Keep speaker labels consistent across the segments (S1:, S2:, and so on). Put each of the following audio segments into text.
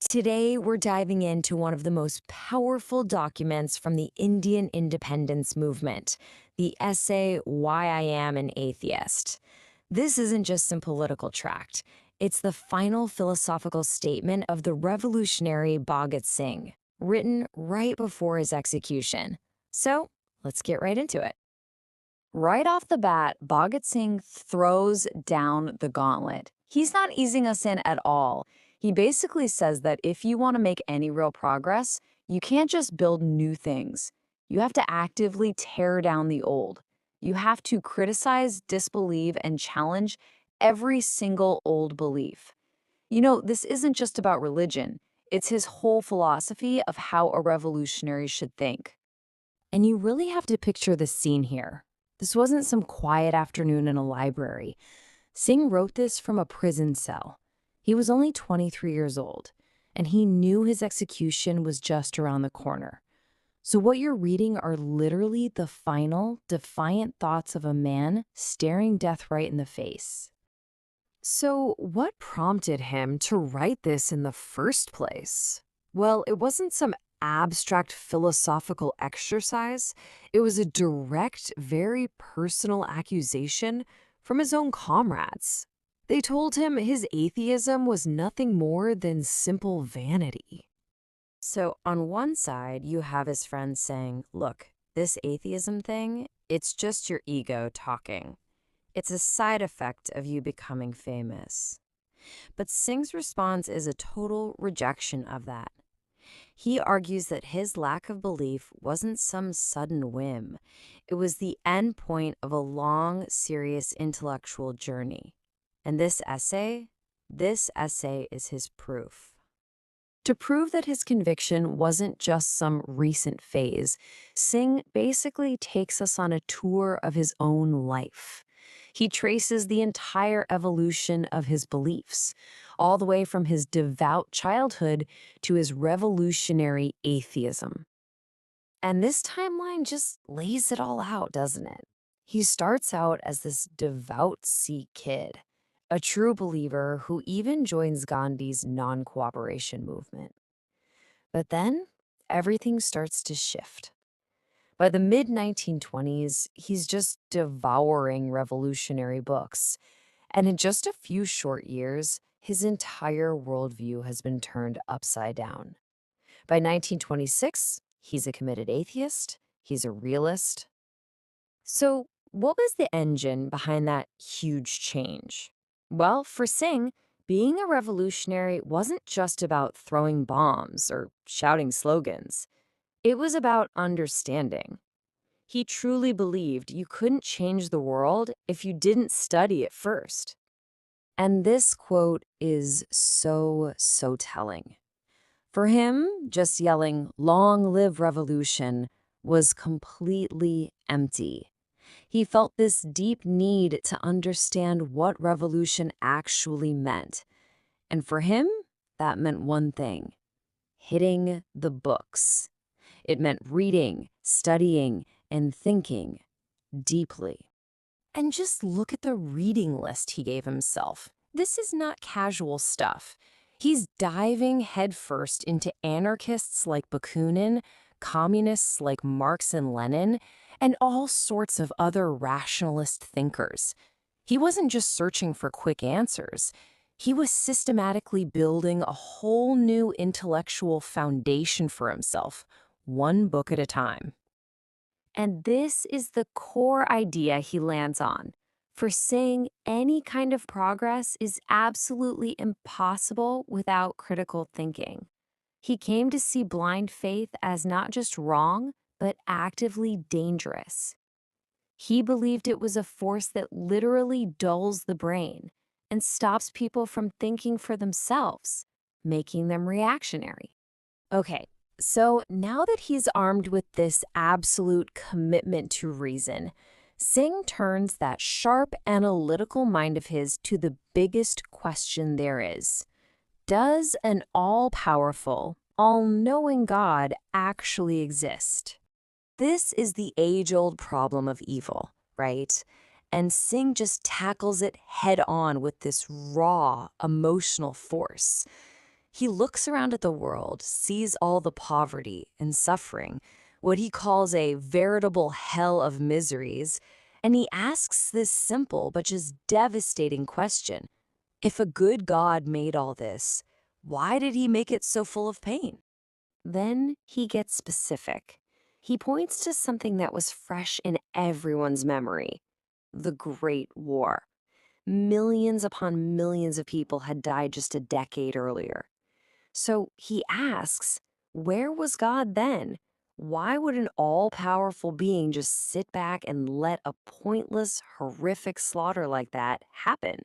S1: Today, we're diving into one of the most powerful documents from the Indian independence movement, the essay Why I Am an Atheist. This isn't just some political tract, it's the final philosophical statement of the revolutionary Bhagat Singh, written right before his execution. So, let's get right into it.
S2: Right off the bat, Bhagat Singh throws down the gauntlet. He's not easing us in at all. He basically says that if you want to make any real progress, you can't just build new things. You have to actively tear down the old. You have to criticize, disbelieve, and challenge every single old belief. This isn't just about religion. It's his whole philosophy of how a revolutionary should think.
S1: And you really have to picture the scene here. This wasn't some quiet afternoon in a library. Singh wrote this from a prison cell. He was only 23 years old, and he knew his execution was just around the corner. So what you're reading are literally the final, defiant thoughts of a man staring death right in the face. So what prompted him to write this in the first place? Well, it wasn't some abstract philosophical exercise. It was a direct, very personal accusation from his own comrades. They told him his atheism was nothing more than simple vanity. So on one side, you have his friends saying, look, this atheism thing, it's just your ego talking. It's a side effect of you becoming famous. But Singh's response is a total rejection of that. He argues that his lack of belief wasn't some sudden whim. It was the end point of a long, serious intellectual journey. And this essay is his proof. To prove that his conviction wasn't just some recent phase, Singh basically takes us on a tour of his own life. He traces the entire evolution of his beliefs, all the way from his devout childhood to his revolutionary atheism. And this timeline just lays it all out, doesn't it? He starts out as this devout Sikh kid, a true believer who even joins Gandhi's non-cooperation movement. But then everything starts to shift. By the mid-1920s, he's just devouring revolutionary books. And in just a few short years, his entire worldview has been turned upside down. By 1926, he's a committed atheist, he's a realist. So, what was the engine behind that huge change? Well, for Singh, being a revolutionary wasn't just about throwing bombs or shouting slogans. It was about understanding. He truly believed you couldn't change the world if you didn't study it first. And this quote is so telling. For him, just yelling, "Long live revolution," was completely empty. He felt this deep need to understand what revolution actually meant. And for him, that meant one thing: hitting the books. It meant reading, studying, and thinking deeply. And just look at the reading list he gave himself. This is not casual stuff. He's diving headfirst into anarchists like Bakunin, communists like Marx and Lenin, and all sorts of other rationalist thinkers. He wasn't just searching for quick answers. He was systematically building a whole new intellectual foundation for himself, one book at a time. And this is the core idea he lands on. For saying any kind of progress is absolutely impossible without critical thinking. He came to see blind faith as not just wrong, but actively dangerous. He believed it was a force that literally dulls the brain and stops people from thinking for themselves, making them reactionary. Okay, so now that he's armed with this absolute commitment to reason, Singh turns that sharp analytical mind of his to the biggest question there is. Does an all-powerful, all-knowing God actually exist? This is the age-old problem of evil, right? And Singh just tackles it head on with this raw, emotional force.
S2: He looks around at the world, sees all the poverty and suffering, what he calls a veritable hell of miseries, and he asks this simple but just devastating question. If a good God made all this, why did he make it so full of pain?
S1: Then he gets specific. He points to something that was fresh in everyone's memory: the Great War. Millions upon millions of people had died just a decade earlier. So he asks, where was God then? Why would an all powerful being just sit back and let a pointless, horrific slaughter like that happen?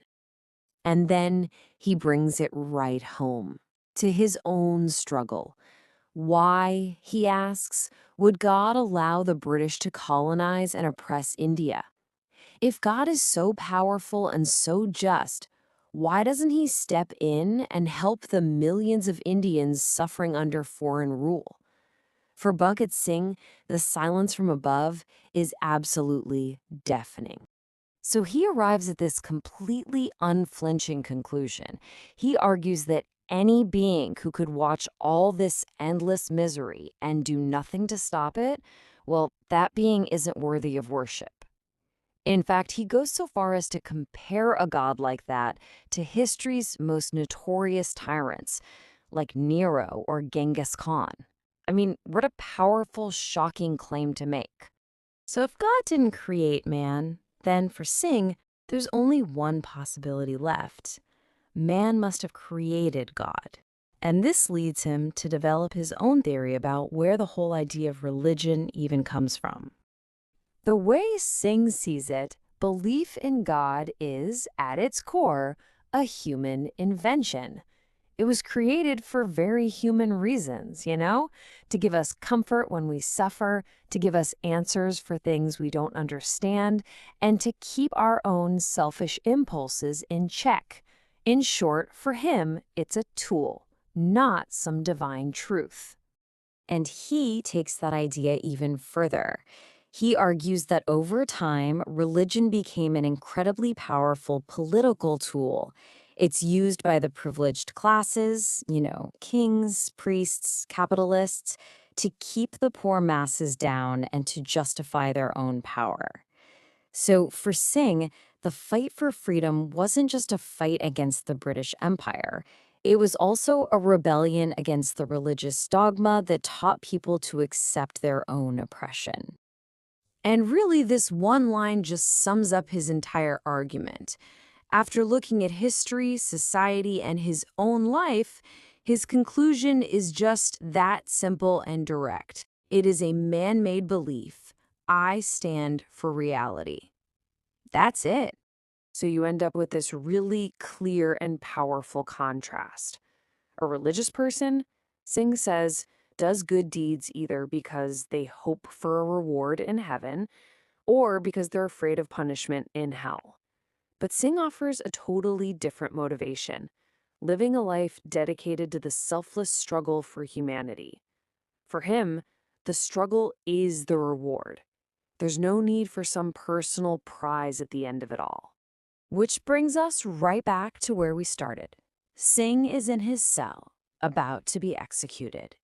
S1: And then he brings it right home to his own struggle. Why, he asks, would God allow the British to colonize and oppress India? If God is so powerful and so just, why doesn't he step in and help the millions of Indians suffering under foreign rule? For Bhagat Singh, the silence from above is absolutely deafening. So he arrives at this completely unflinching conclusion. He argues that any being who could watch all this endless misery and do nothing to stop it, well, that being isn't worthy of worship. In fact, he goes so far as to compare a god like that to history's most notorious tyrants, like Nero or Genghis Khan. I mean, what a powerful, shocking claim to make. So if God didn't create man, then for Singh, there's only one possibility left. Man must have created God. And this leads him to develop his own theory about where the whole idea of religion even comes from. The way Singh sees it, belief in God is, at its core, a human invention. It was created for very human reasons, to give us comfort when we suffer, to give us answers for things we don't understand, and to keep our own selfish impulses in check. In short, for him, it's a tool, not some divine truth. And he takes that idea even further. He argues that over time, religion became an incredibly powerful political tool. It's used by the privileged classes, kings, priests, capitalists, to keep the poor masses down and to justify their own power. So for Singh, the fight for freedom wasn't just a fight against the British Empire. It was also a rebellion against the religious dogma that taught people to accept their own oppression. And really, this one line just sums up his entire argument. After looking at history, society, and his own life, his conclusion is just that simple and direct. It is a man-made belief. I stand for reality. That's it. So you end up with this really clear and powerful contrast. A religious person, Singh says, does good deeds either because they hope for a reward in heaven or because they're afraid of punishment in hell. But Singh offers a totally different motivation, living a life dedicated to the selfless struggle for humanity. For him, the struggle is the reward. There's no need for some personal prize at the end of it all. Which brings us right back to where we started. Singh is in his cell, about to be executed.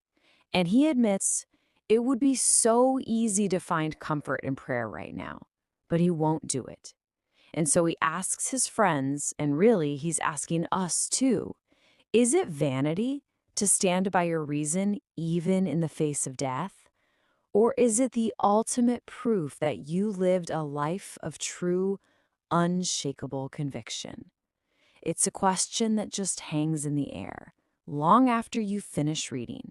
S1: And he admits it would be so easy to find comfort in prayer right now, but he won't do it. And so he asks his friends, and really he's asking us too, is it vanity to stand by your reason even in the face of death? Or is it the ultimate proof that you lived a life of true, unshakable conviction? It's a question that just hangs in the air long after you finish reading.